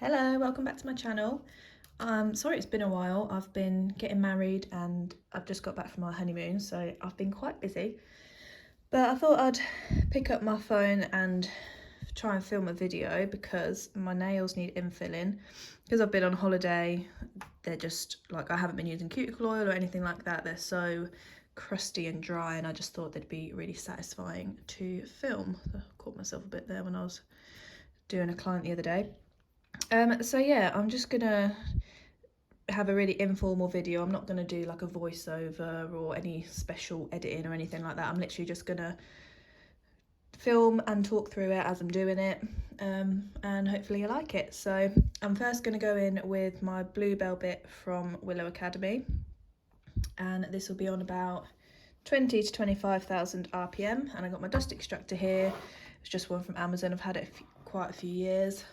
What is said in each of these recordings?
Hello, welcome back to my channel. Sorry it's been a while. I've been getting married and I've just got back from our honeymoon, so I've been quite busy. But I thought I'd pick up my phone and try and film a video because my nails need infilling. Because I've been on holiday, they're just like, I haven't been using cuticle oil or anything like that. They're so crusty and dry, and I just thought they'd be really satisfying to film. I caught myself a bit there when I was doing a client the other day. So yeah, I'm just gonna have a really informal video. I'm not gonna do like a voiceover or any special editing or anything like that. I'm literally just gonna film and talk through it as I'm doing it, and hopefully you like it. So I'm first gonna go in with my Bluebell bit from Willow Academy, and this will be on about 20 to 25,000 RPM. And I got my dust extractor here. It's just one from Amazon. I've had it quite a few years.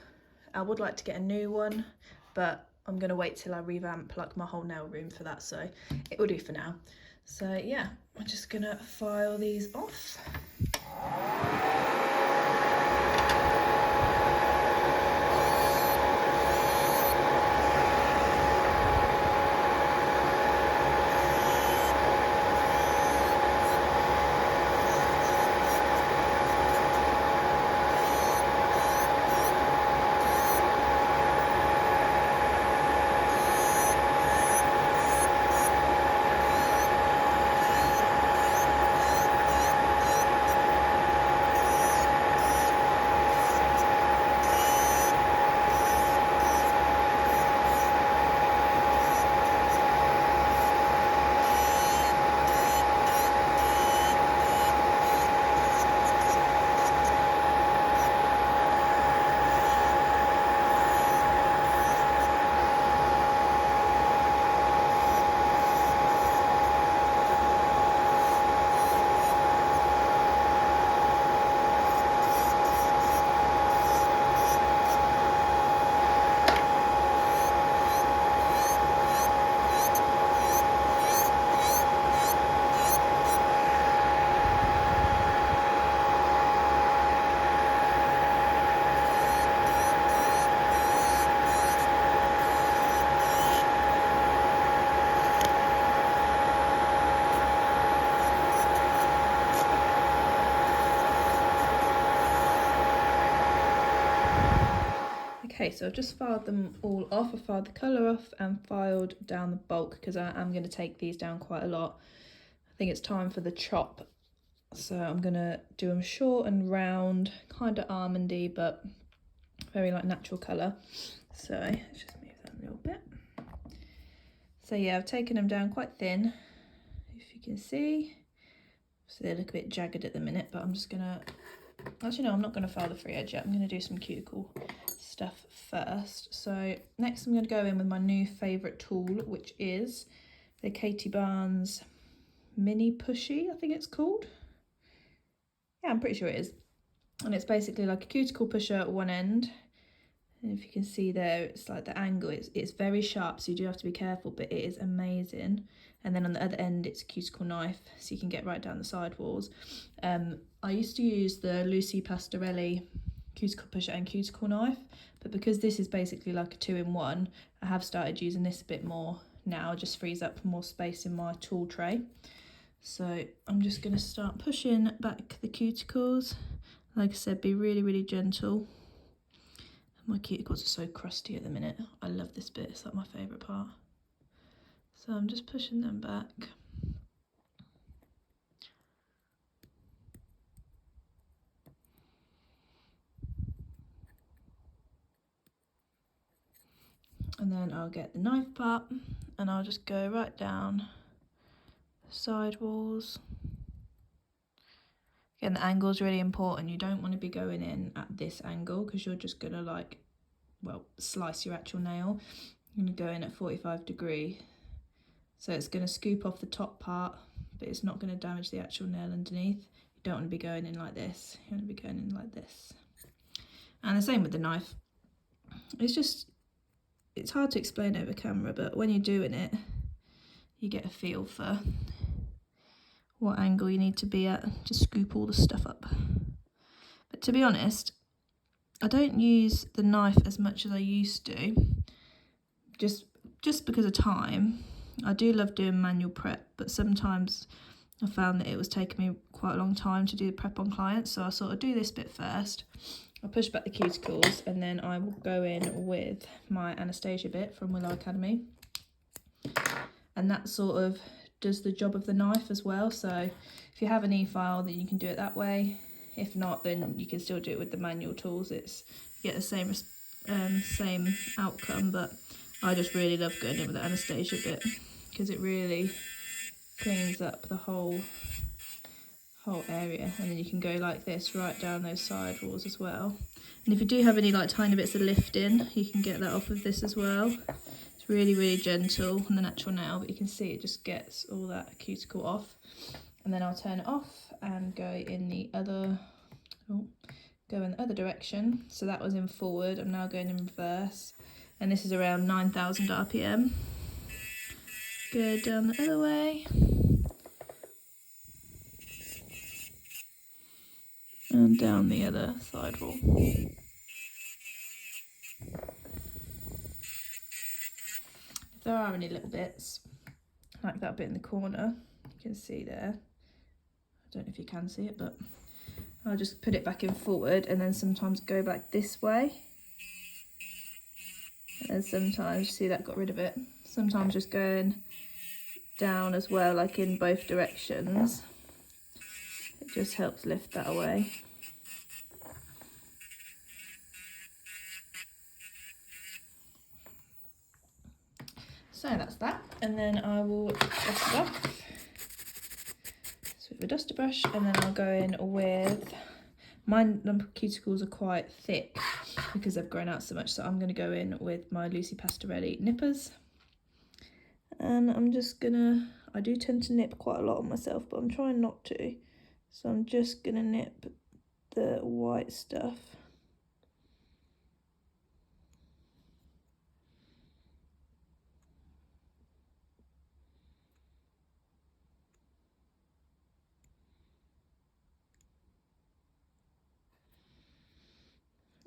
I would like to get a new one, but I'm gonna wait till I revamp like my whole nail room for that, so it will do for now. So yeah, I'm just gonna file these off. Okay, so I've just filed them all off. I filed the colour off and filed down the bulk because I am going to take these down quite a lot. I think it's time for the chop. So I'm going to do them short and round, kind of almondy, but very like natural colour. So let's just move that a little bit. So yeah, I've taken them down quite thin, if you can see. So they look a bit jagged at the minute, but I'm just going to... Actually, no, I'm not going to file the free edge yet. I'm going to do some cuticle stuff first. So next I'm going to go in with my new favourite tool, which is the Katie Barnes Mini Pushy, I think it's called. Yeah, I'm pretty sure it is. And it's basically like a cuticle pusher at one end. And if you can see there, it's like the angle, it's very sharp, so you do have to be careful, but it is amazing. And then on the other end, it's a cuticle knife, so you can get right down the sidewalls. I used to use the Lucy Pastorelli cuticle pusher and cuticle knife, but because this is basically like a 2-in-1, I have started using this a bit more now. It just frees up more space in my tool tray. So I'm just going to start pushing back the cuticles. Like I said, be really, really gentle. My cuticles are so crusty at the minute. I love this bit, it's like my favourite part. So I'm just pushing them back. And then I'll get the knife part and I'll just go right down the sidewalls. Again, the angle is really important. You don't want to be going in at this angle because you're just going to like, well, slice your actual nail. You're going to go in at 45 degrees. So it's going to scoop off the top part, but it's not going to damage the actual nail underneath. You don't want to be going in like this. You want to be going in like this. And the same with the knife. It's hard to explain over camera, but when you're doing it, you get a feel for what angle you need to be at to scoop all the stuff up. But to be honest, I don't use the knife as much as I used to, just because of time. I do love doing manual prep, but sometimes I found that it was taking me quite a long time to do the prep on clients, so I sort of do this bit first. I'll push back the cuticles and then I will go in with my Anastasia bit from Willow Academy. And that sort of does the job of the knife as well, so if you have an e-file then you can do it that way. If not, then you can still do it with the manual tools. You get the same outcome, but I just really love going in with the Anastasia bit because it really cleans up the whole area, and then you can go like this right down those side walls as well. And if you do have any like tiny bits of lifting, you can get that off of this as well. It's really gentle on the natural nail, but you can see it just gets all that cuticle off. And then I'll turn it off and go in the other direction. So that was in forward, I'm now going in reverse, and this is around 9,000 RPM. Go down the other way. And down the other side wall. If there are any little bits, like that bit in the corner, you can see there. I don't know if you can see it, but I'll just put it back in forward and then sometimes go back this way. And then sometimes, see that got rid of it. Sometimes just going down as well, like in both directions. It just helps lift that away. So that's that, and then I will dust it off. So with a duster brush, and then I'll go in with, my cuticles are quite thick because they've grown out so much, so I'm going to go in with my Lucy Pastorelli nippers. And I'm just gonna, I do tend to nip quite a lot on myself, but I'm trying not to. So I'm just gonna nip the white stuff.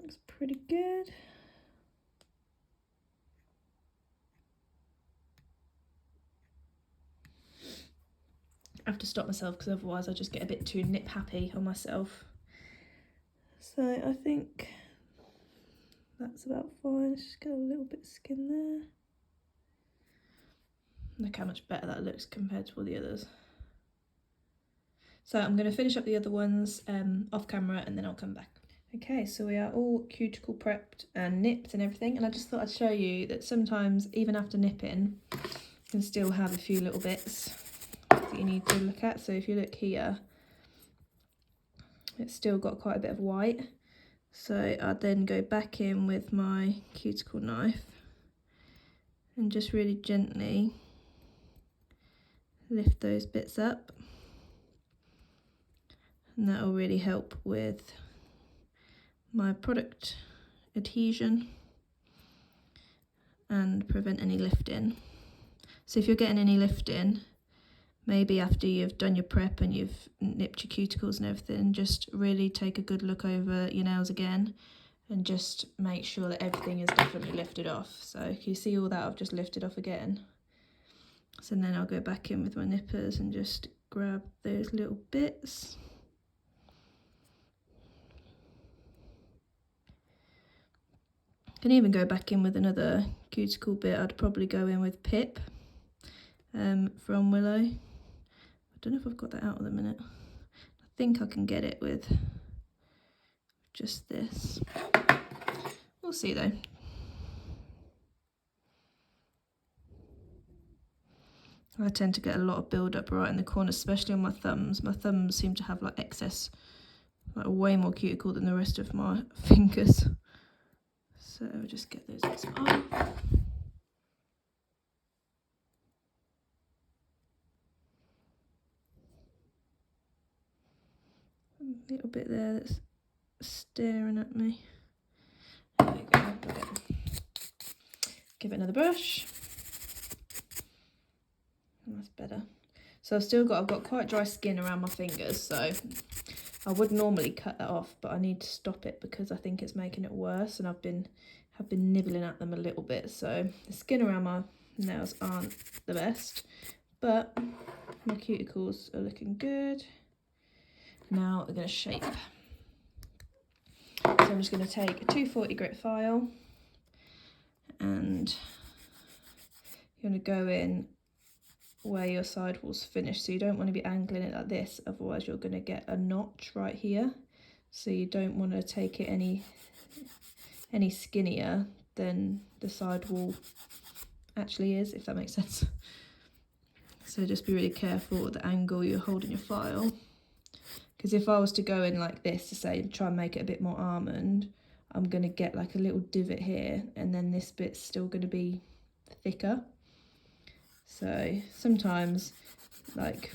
Looks pretty good. I have to stop myself because otherwise I just get a bit too nip happy on myself. So I think that's about fine. Let's just get a little bit of skin there. Look how much better that looks compared to all the others. So I'm going to finish up the other ones off camera and then I'll come back. Okay, so we are all cuticle prepped and nipped and everything, and I just thought I'd show you that sometimes even after nipping you can still have a few little bits that you need to look at. So if you look here, it's still got quite a bit of white, so I'd then go back in with my cuticle knife and just really gently lift those bits up, and that will really help with my product adhesion and prevent any lifting. So if you're getting any lifting, maybe after you've done your prep and you've nipped your cuticles and everything, just really take a good look over your nails again and just make sure that everything is definitely lifted off. So you see all that I've just lifted off again. So then I'll go back in with my nippers and just grab those little bits. Can even go back in with another cuticle bit. I'd probably go in with Pip from Willow. I don't know if I've got that out at the minute. I think I can get it with just this. We'll see though. I tend to get a lot of build up right in the corner, especially on my thumbs. My thumbs seem to have like excess, like way more cuticle than the rest of my fingers. So I'll just get those bits off. A little bit there that's staring at me. There we go. Give it another brush. And that's better. So I've got quite dry skin around my fingers, so I would normally cut that off, but I need to stop it because I think it's making it worse, and have been nibbling at them a little bit. So the skin around my nails aren't the best, but my cuticles are looking good. Now we're going to shape. So I'm just going to take a 240 grit file, and you're going to go in where your sidewalls finish. So you don't want to be angling it like this, otherwise you're going to get a notch right here. So you don't want to take it any skinnier than the sidewall actually is, if that makes sense. So just be really careful at the angle you're holding your file, because if I was to go in like this to say try and make it a bit more almond, I'm going to get like a little divot here, and then this bit's still going to be thicker. So sometimes, like,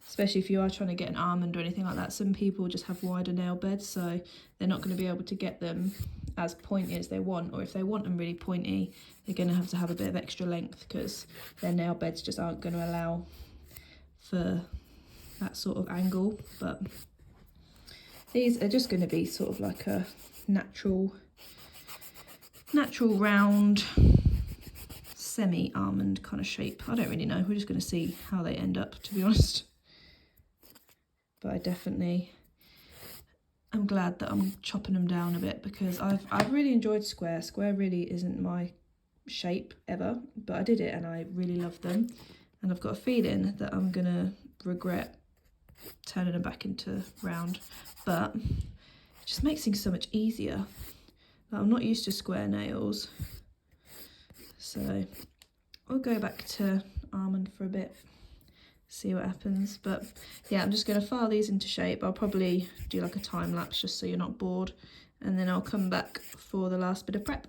especially if you are trying to get an almond or anything like that, some people just have wider nail beds, so they're not going to be able to get them as pointy as they want, or if they want them really pointy, they're going to have a bit of extra length, because their nail beds just aren't going to allow for that sort of angle. But these are just going to be sort of like a natural round semi-almond kind of shape. I don't really know, we're just going to see how they end up, to be honest. But I definitely am glad that I'm chopping them down a bit, because I've really enjoyed square. Square really isn't my shape ever, but I did it and I really loved them, and I've got a feeling that I'm gonna regret turning them back into round, but it just makes things so much easier. Like, I'm not used to square nails, so I'll go back to almond for a bit, see what happens. But yeah, I'm just going to file these into shape. I'll probably do like a time lapse just so you're not bored, and then I'll come back for the last bit of prep.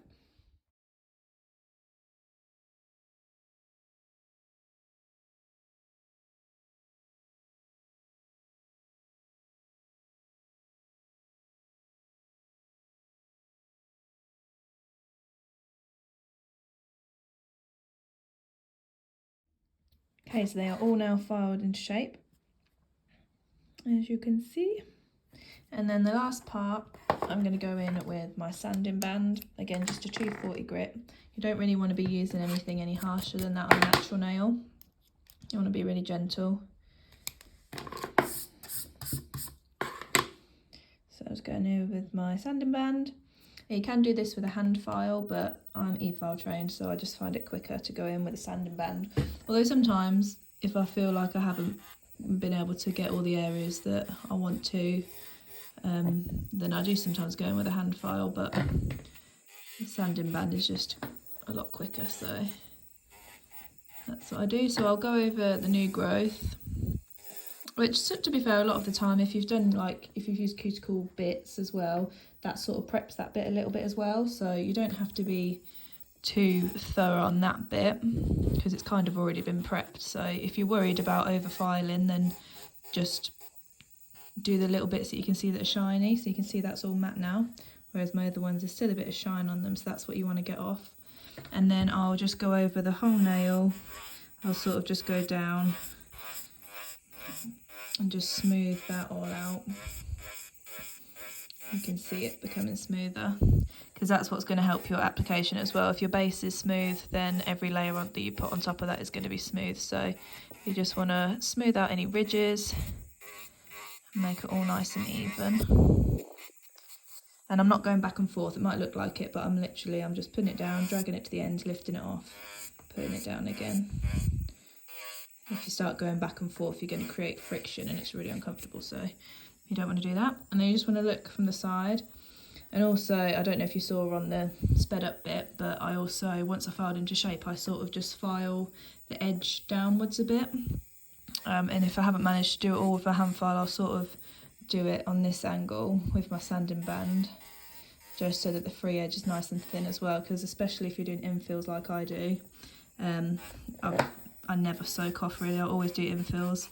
Okay, so they are all now filed into shape, as you can see. And then the last part, I'm going to go in with my sanding band, again just a 240 grit. You don't really want to be using anything any harsher than that on a natural nail. You want to be really gentle. So I was going in with my sanding band. You can do this with a hand file, but I'm e-file trained, so I just find it quicker to go in with a sanding band. Although sometimes, if I feel like I haven't been able to get all the areas that I want to, then I do sometimes go in with a hand file, but the sanding band is just a lot quicker, so that's what I do. So I'll go over the new growth, which, to be fair, a lot of the time, if you've used cuticle bits as well, that sort of preps that bit a little bit as well. So you don't have to be too thorough on that bit, because it's kind of already been prepped. So if you're worried about over filing, then just do the little bits that you can see that are shiny. So you can see that's all matte now, whereas my other ones, there's still a bit of shine on them, so that's what you want to get off. And then I'll just go over the whole nail. I'll sort of just go down and just smooth that all out. You can see it becoming smoother, because that's what's going to help your application as well. If your base is smooth, then every layer that you put on top of that is going to be smooth. So you just want to smooth out any ridges, make it all nice and even. And I'm not going back and forth, it might look like it, but I'm just putting it down, dragging it to the end, lifting it off, putting it down again. If you start going back and forth, you're going to create friction and it's really uncomfortable, so you don't want to do that. And then you just want to look from the side. And also, I don't know if you saw on the sped up bit, but I also, once I filed into shape, I sort of just file the edge downwards a bit. And if I haven't managed to do it all with a hand file, I'll sort of do it on this angle with my sanding band, just so that the free edge is nice and thin as well, because especially if you're doing infills like I do, I never soak off really, I always do infills.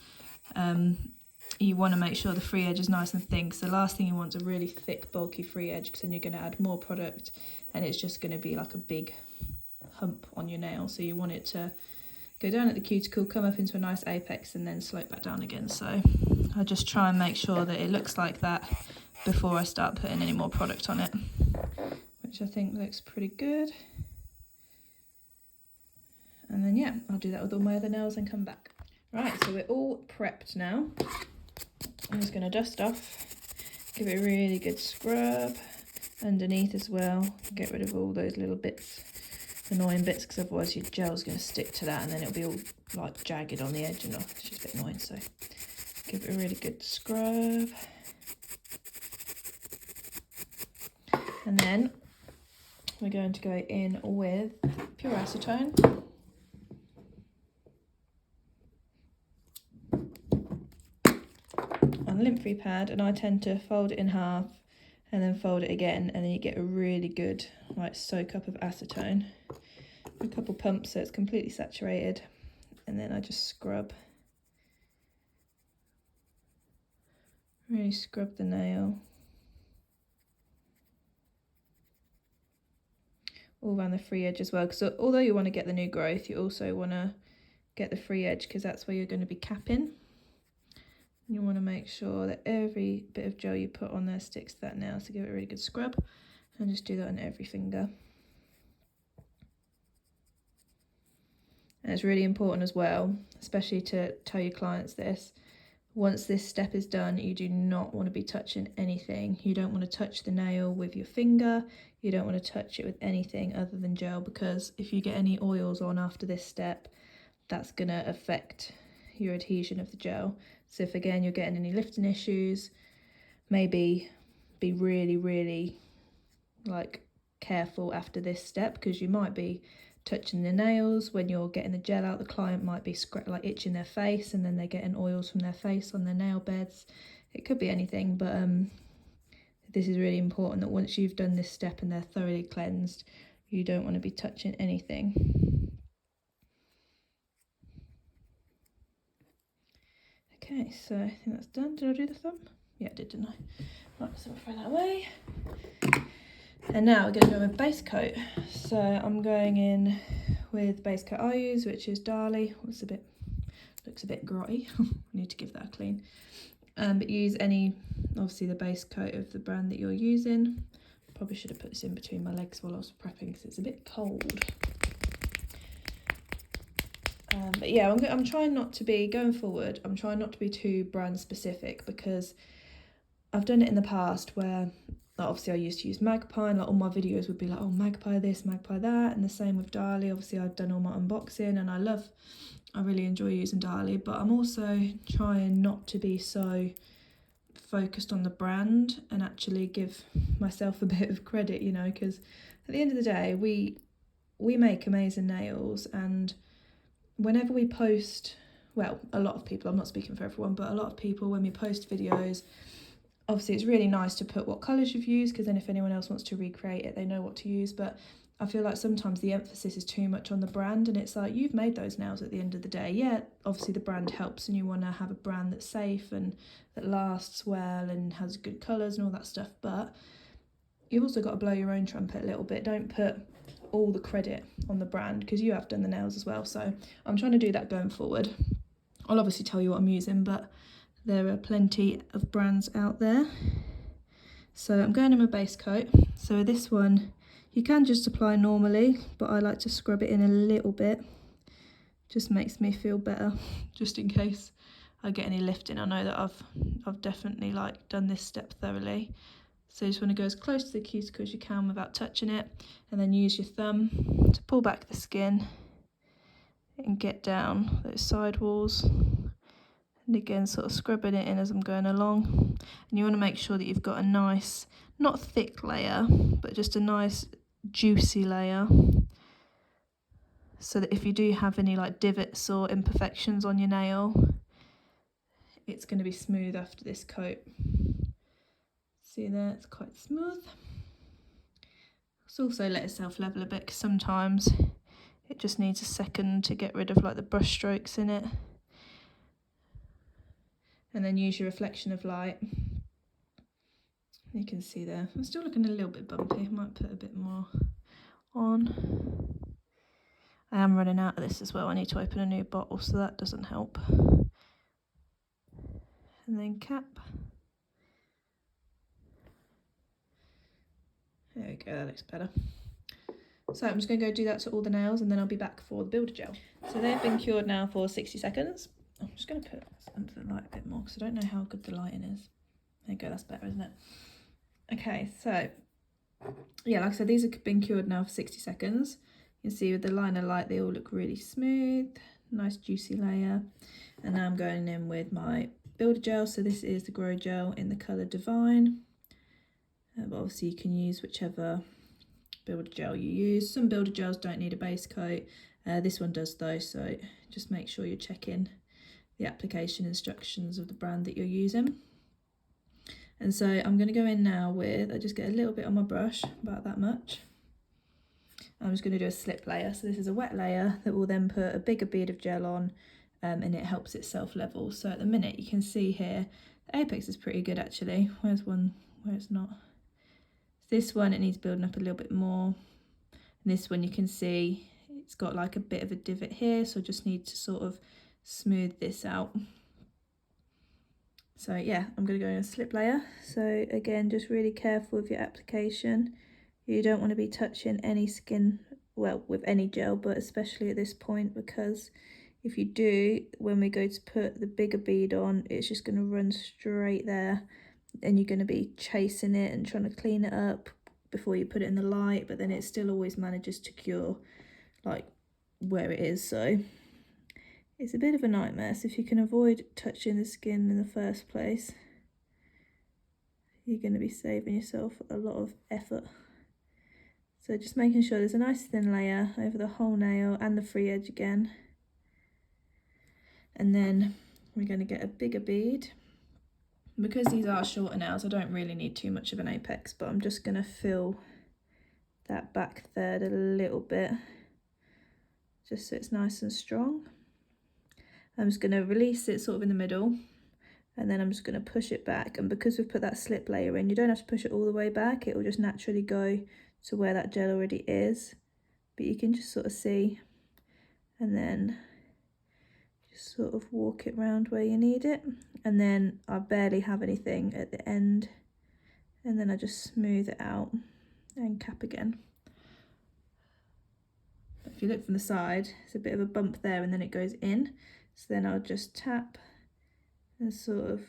You want to make sure the free edge is nice and thin, because the last thing you want is a really thick bulky free edge, because then you're going to add more product and it's just going to be like a big hump on your nail. So you want it to go down at the cuticle, come up into a nice apex and then slope back down again. So I just try and make sure that it looks like that before I start putting any more product on it, which I think looks pretty good. And then yeah, I'll do that with all my other nails and come back. Right, so we're all prepped now. I'm just going to dust off, give it a really good scrub underneath as well, get rid of all those little bits, annoying bits, because otherwise your gel's going to stick to that and then it'll be all like jagged on the edge and it's just a bit annoying. So give it a really good scrub. And then we're going to go in with pure acetone. On a lint-free pad, and I tend to fold it in half and then fold it again, and then you get a really good like soak up of acetone. A couple pumps so it's completely saturated, and then I just scrub. Really scrub the nail. All around the free edge as well, because although you want to get the new growth, you also want to get the free edge because that's where you're going to be capping. You want to make sure that every bit of gel you put on there sticks to that nail, so give it a really good scrub and just do that on every finger. And it's really important as well, especially to tell your clients this, once this step is done, you do not want to be touching anything. You don't want to touch the nail with your finger, you don't want to touch it with anything other than gel, because if you get any oils on after this step, that's going to affect your adhesion of the gel. So if again you're getting any lifting issues, maybe be really like careful after this step, because you might be touching the nails when you're getting the gel out. The client might be like itching their face and then they're getting oils from their face on their nail beds. It could be anything, but this is really important that once you've done this step and they're thoroughly cleansed, you don't want to be touching anything. Okay, so I think that's done. Did I do the thumb? Yeah, I did, didn't I? Right, so we'll throw that away. And now we're going to go with base coat. So I'm going in with base coat I use, which is Dali. Looks a bit grotty. I need to give that a clean. But use any, obviously the base coat of the brand that you're using. Probably should have put this in between my legs while I was prepping because it's a bit cold. But yeah, I'm trying not to be, going forward, I'm trying not to be too brand specific, because I've done it in the past where, like, obviously I used to use Magpie, and like all my videos would be like, oh, Magpie this, Magpie that, and the same with Dali. Obviously I've done all my unboxing and I really enjoy using Dali, but I'm also trying not to be so focused on the brand and actually give myself a bit of credit, you know, because at the end of the day, we make amazing nails, and whenever we post, well, a lot of people, I'm not speaking for everyone, but a lot of people, when we post videos, obviously it's really nice to put what colours you've used, because then if anyone else wants to recreate it, they know what to use. But I feel like sometimes the emphasis is too much on the brand, and it's like, you've made those nails at the end of the day. Yeah, obviously the brand helps, and you want to have a brand that's safe and that lasts well and has good colours and all that stuff, but you've also got to blow your own trumpet a little bit. Don't put all the credit on the brand, because you have done the nails as well. So I'm trying to do that going forward. I'll obviously tell you what I'm using, but there are plenty of brands out there. So I'm going in my base coat. So this one you can just apply normally, but I like to scrub it in a little bit. Just makes me feel better, just in case I get any lifting. I know that I've definitely like done this step thoroughly. So you just want to go as close to the cuticle as you can without touching it, and then use your thumb to pull back the skin and get down those side walls. And again, sort of scrubbing it in as I'm going along. And you want to make sure that you've got a nice, not thick layer, but just a nice juicy layer, so that if you do have any like divots or imperfections on your nail, it's going to be smooth after this coat. See there, it's quite smooth. Let's also let itself level a bit, because sometimes it just needs a second to get rid of like the brush strokes in it. And then use your reflection of light. You can see there, I'm still looking a little bit bumpy. I might put a bit more on. I am running out of this as well. I need to open a new bottle, so that doesn't help. and then cap. There we go, that looks better. So I'm just going to go do that to all the nails and then I'll be back for the builder gel. So they've been cured now for 60 seconds. I'm just going to put under the light a bit more because I don't know how good the lighting is. There you go, that's better, isn't it? Okay, so yeah, like I said, these have been cured now for 60 seconds. You can see with the liner light, they all look really smooth, nice juicy layer. And now I'm going in with my builder gel. So this is the Grow Gel in the colour Divine. But obviously you can use whichever builder gel you use. Some builder gels don't need a base coat. This one does though, so just make sure you're checking the application instructions of the brand that you're using. And so I'm going to go in now with, I just get a little bit on my brush, about that much. I'm just going to do a slip layer. So this is a wet layer that will then put a bigger bead of gel on, and it helps it self-level. So at the minute you can see here, the apex is pretty good actually. Where's one where it's not? This one, it needs building up a little bit more. And this one you can see it's got like a bit of a divot here, so I just need to sort of smooth this out. So yeah, I'm going to go in a slip layer. So again, just really careful with your application. You don't want to be touching any skin, well, with any gel, but especially at this point, because if you do, when we go to put the bigger bead on, it's just going to run straight there. And you're going to be chasing it and trying to clean it up before you put it in the light, but then it still always manages to cure like where it is. So it's a bit of a nightmare. So if you can avoid touching the skin in the first place, you're going to be saving yourself a lot of effort. So just making sure there's a nice thin layer over the whole nail and the free edge again. And then we're going to get a bigger bead. Because these are shorter nails, I don't really need too much of an apex, but I'm just going to fill that back third a little bit, just so it's nice and strong. I'm just going to release it sort of in the middle, and then I'm just going to push it back. And because we've put that slip layer in, you don't have to push it all the way back, it will just naturally go to where that gel already is. But you can just sort of see, and then just sort of walk it round where you need it. And then I barely have anything at the end, and then I just smooth it out and cap again. But if you look from the side, it's a bit of a bump there and then it goes in. So then I'll just tap and sort of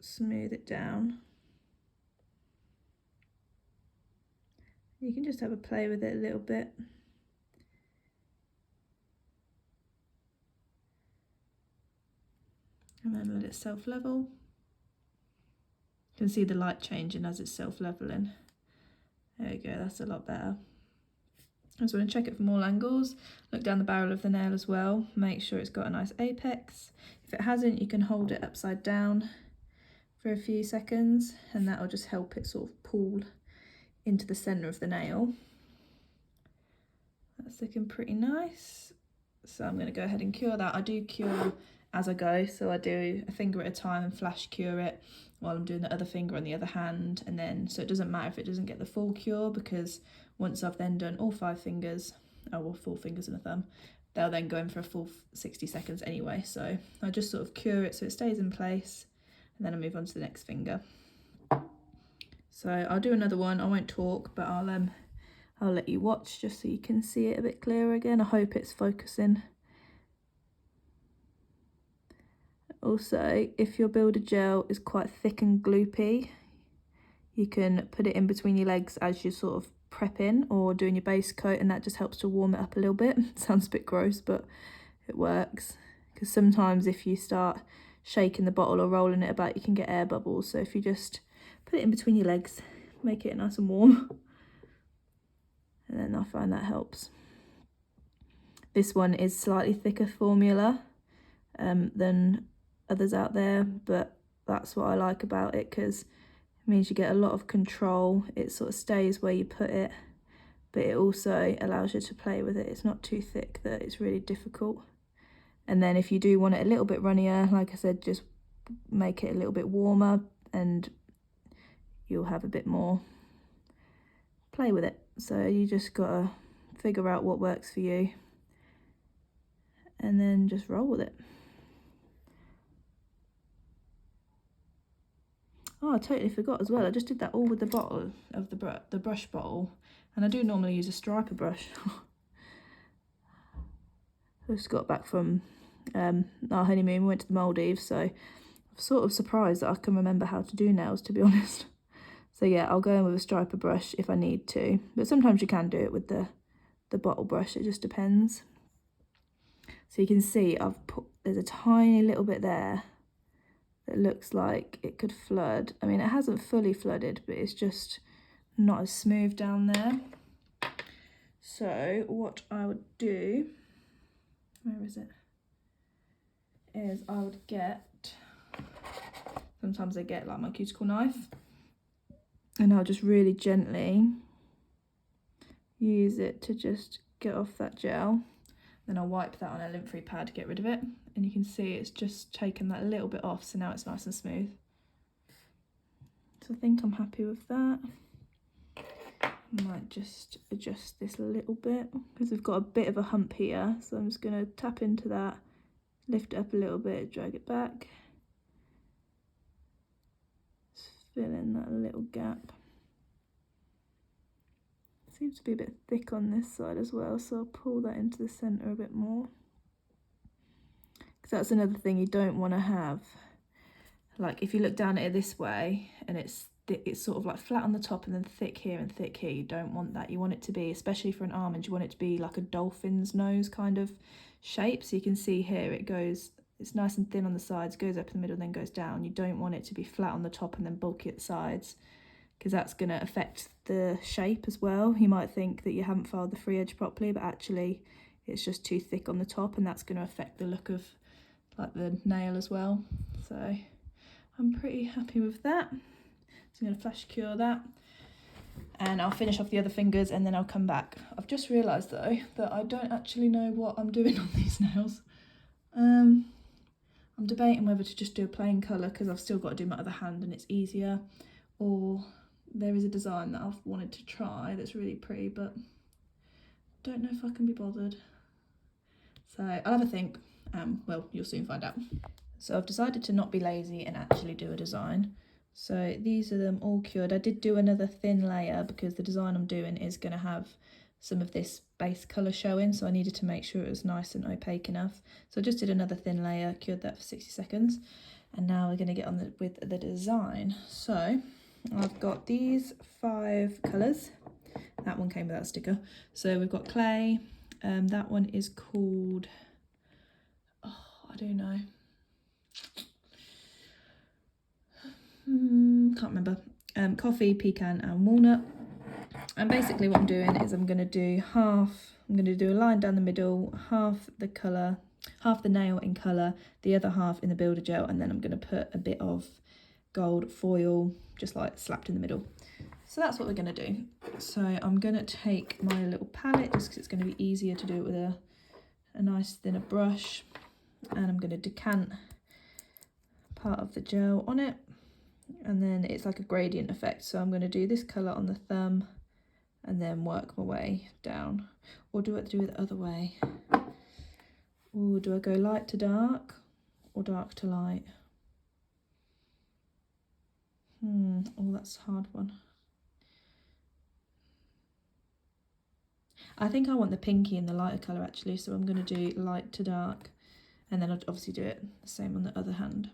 smooth it down. You can just have a play with it a little bit. And then let it self-level. You can see the light changing as it's self-leveling. There we go, that's a lot better. I just want to check it from all angles. Look down the barrel of the nail as well. Make sure it's got a nice apex. If it hasn't, you can hold it upside down for a few seconds, and that'll just help it sort of pull into the centre of the nail. That's looking pretty nice. So I'm going to go ahead and cure that. I do cure as I go, so I do a finger at a time and flash cure it while I'm doing the other finger on the other hand, and then so it doesn't matter if it doesn't get the full cure, because once I've then done all 5 fingers, well 4 fingers and a thumb, they'll then go in for a full 60 seconds anyway. So I just sort of cure it so it stays in place, and then I move on to the next finger. So I'll do another one. I won't talk, but I'll let you watch just so you can see it a bit clearer again. I hope it's focusing. Also, if your builder gel is quite thick and gloopy, you can put it in between your legs as you're sort of prepping or doing your base coat, and that just helps to warm it up a little bit. Sounds a bit gross, but it works. Because sometimes if you start shaking the bottle or rolling it about, you can get air bubbles. So if you just put it in between your legs, make it nice and warm. And then I find that helps. This one is slightly thicker formula than others out there, but that's what I like about it, because it means you get a lot of control. It sort of stays where you put it, but it also allows you to play with it. It's not too thick that it's really difficult. And then if you do want it a little bit runnier, like I said, just make it a little bit warmer and you'll have a bit more play with it. So you just gotta figure out what works for you and then just roll with it. Oh, I totally forgot as well. I just did that all with the bottle of the brush bottle, and I do normally use a striper brush. I just got back from our honeymoon. We went to the Maldives, so I'm sort of surprised that I can remember how to do nails, to be honest. So yeah, I'll go in with a striper brush if I need to, but sometimes you can do it with the bottle brush. It just depends. So you can see there's a tiny little bit there that looks like it could flood. I mean, it hasn't fully flooded, but it's just not as smooth down there. So what I would do, where is it, is I would sometimes I get like my cuticle knife, and I'll just really gently use it to just get off that gel. Then I'll wipe that on a lint-free pad to get rid of it. And you can see it's just taken that little bit off, so now it's nice and smooth. So I think I'm happy with that. I might just adjust this a little bit because we've got a bit of a hump here. So I'm just going to tap into that, lift it up a little bit, drag it back. Just fill in that little gap. Seems to be a bit thick on this side as well, so I'll pull that into the centre a bit more. Because that's another thing you don't want to have. Like if you look down at it this way and it's sort of like flat on the top and then thick here and thick here, you don't want that. You want it to be, especially for an almond, you want it to be like a dolphin's nose kind of shape. So you can see here it goes, it's nice and thin on the sides, goes up in the middle, then goes down. You don't want it to be flat on the top and then bulky at the sides, because that's going to affect the shape as well. You might think that you haven't filed the free edge properly, but actually it's just too thick on the top, and that's going to affect the look of like the nail as well. So I'm pretty happy with that. So I'm going to flash cure that, and I'll finish off the other fingers and then I'll come back. I've just realised though that I don't actually know what I'm doing on these nails. I'm debating whether to just do a plain colour because I've still got to do my other hand and it's easier, or there is a design that I've wanted to try that's really pretty, but don't know if I can be bothered. So I'll have a think. Well, you'll soon find out. So I've decided to not be lazy and actually do a design. So these are them all cured. I did do another thin layer because the design I'm doing is going to have some of this base colour showing, so I needed to make sure it was nice and opaque enough. So I just did another thin layer, cured that for 60 seconds, and now we're going to get on with the design. So I've got these 5 colours. That one came with that sticker. So we've got clay. That one is called, I don't know. Can't remember. Coffee, pecan and walnut. And basically what I'm doing is I'm going to do a line down the middle, half the nail in colour, the other half in the builder gel, and then I'm going to put a bit of gold foil just like slapped in the middle. So that's what we're going to do. So I'm going to take my little palette just because it's going to be easier to do it with a nice thinner brush, and I'm going to decant part of the gel on it, and then it's like a gradient effect. So I'm going to do this colour on the thumb and then work my way down. Or do I do it the other way? Or do I go light to dark or dark to light? Oh, that's a hard one. I think I want the pinky in the lighter colour actually, so I'm going to do light to dark, and then I'll obviously do it the same on the other hand.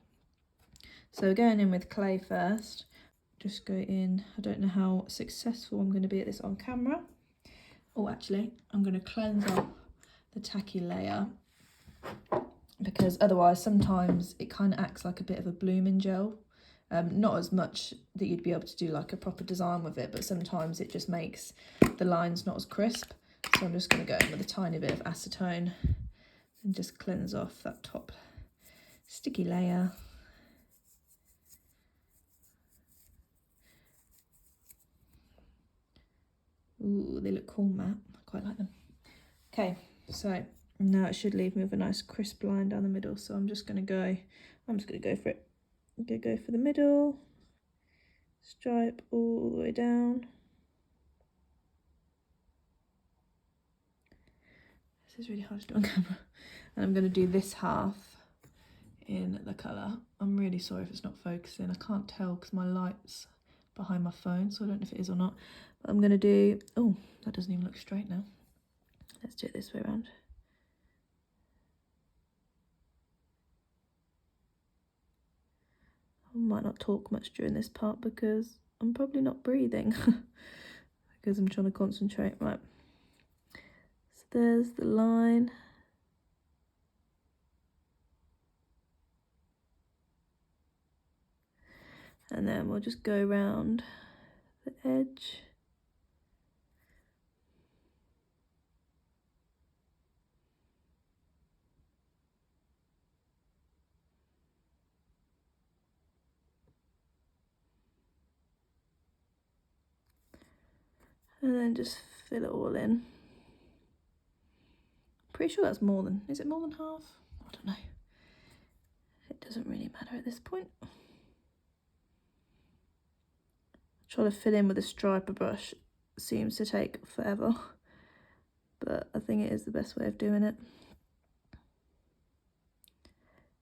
So going in with clay first, just go in. I don't know how successful I'm going to be at this on camera. Oh, actually, I'm going to cleanse off the tacky layer, because otherwise sometimes it kind of acts like a bit of a blooming gel. Not as much that you'd be able to do like a proper design with it, but sometimes it just makes the lines not as crisp. So I'm just going to go in with a tiny bit of acetone and just cleanse off that top sticky layer. Ooh, they look cool matte. I quite like them. Okay, so now it should leave me with a nice crisp line down the middle. So I'm just going to go for it. I'm going to go for the middle, stripe all the way down. This is really hard to do on camera. And I'm going to do this half in the colour. I'm really sorry if it's not focusing. I can't tell because my light's behind my phone, so I don't know if it is or not. But I'm going to do... Oh, that doesn't even look straight now. Let's do it this way around. I might not talk much during this part because I'm probably not breathing because I'm trying to concentrate. Right, so there's the line. And then we'll just go around the edge. And then just fill it all in. Pretty sure that's more than, is it more than half? I don't know. It doesn't really matter at this point. Trying to fill in with a striper brush seems to take forever, but I think it is the best way of doing it.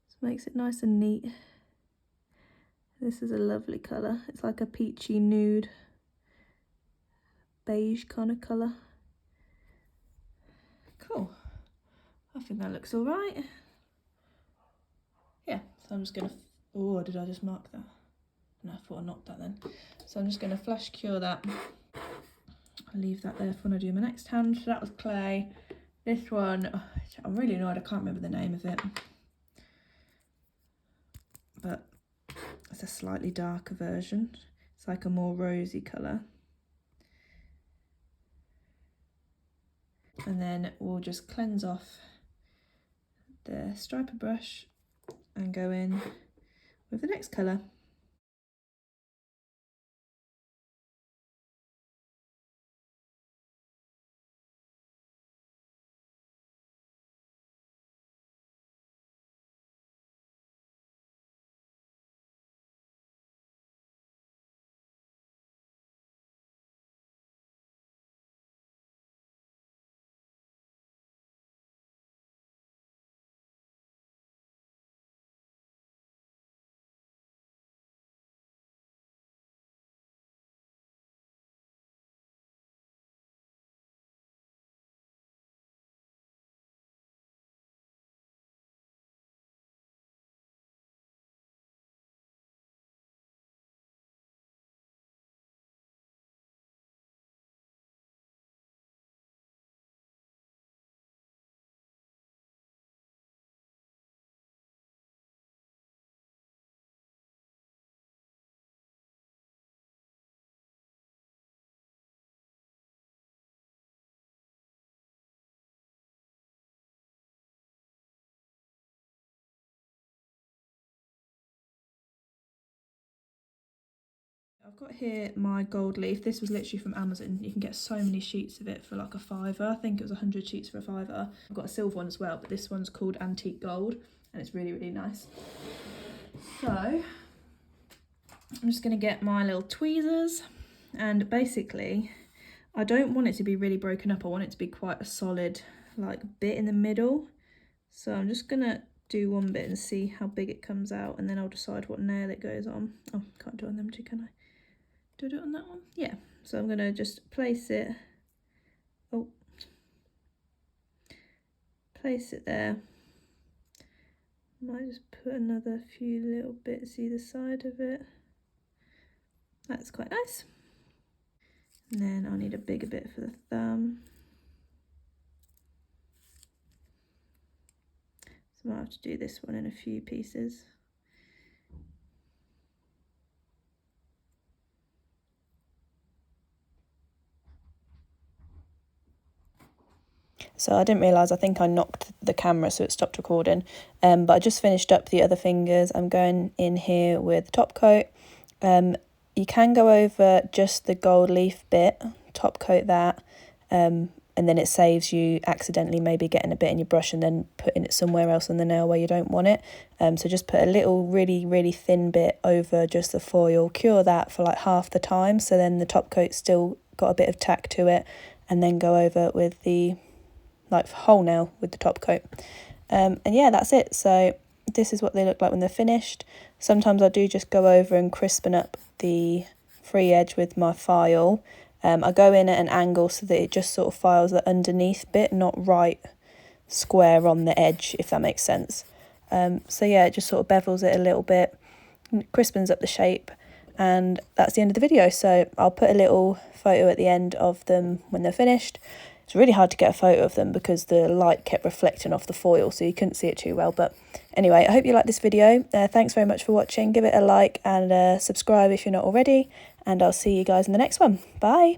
Just makes it nice and neat. This is a lovely colour. It's like a peachy nude, beige kind of colour. Cool. I think that looks all right. Yeah, so I'm just gonna, oh, did I just mark that? No, I thought I knocked that then. So I'm just gonna flash cure that. I'll leave that there for when I do my next hand. So that was clay. This one, oh, I'm really annoyed, I can't remember the name of it. But it's a slightly darker version. It's like a more rosy colour. And then we'll just cleanse off the striper brush and go in with the next colour. I've got here my gold leaf. This was literally from Amazon. You can get so many sheets of it for like a £5. I think it was 100 sheets for a £5. I've got a silver one as well, but this one's called Antique Gold and it's really, really nice. So I'm just going to get my little tweezers, and basically I don't want it to be really broken up. I want it to be quite a solid like bit in the middle. So I'm just going to do one bit and see how big it comes out, and then I'll decide what nail it goes on. Oh, can't do it on them two, can I? Do I do it on that one? Yeah. So I'm going to just place it. Oh. Place it there. Might just put another few little bits either side of it. That's quite nice. And then I'll need a bigger bit for the thumb. So I might have to do this one in a few pieces. So I didn't realise, I think I knocked the camera so it stopped recording. But I just finished up the other fingers. I'm going in here with top coat. You can go over just the gold leaf bit, top coat that, and then it saves you accidentally maybe getting a bit in your brush and then putting it somewhere else on the nail where you don't want it. So just put a little really, really thin bit over just the foil, cure that for like half the time, so then the top coat's still got a bit of tack to it, and then go over with the like whole nail with the top coat. And yeah, that's it. So this is what they look like when they're finished. Sometimes I do just go over and crispen up the free edge with my file. I go in at an angle so that it just sort of files the underneath bit, not right square on the edge, if that makes sense. So yeah, it just sort of bevels it a little bit, crispens up the shape, and that's the end of the video. So I'll put a little photo at the end of them when they're finished. It's really hard to get a photo of them because the light kept reflecting off the foil, so you couldn't see it too well. But anyway, I hope you liked this video. Thanks very much for watching. Give it a like and subscribe if you're not already, and I'll see you guys in the next one. Bye.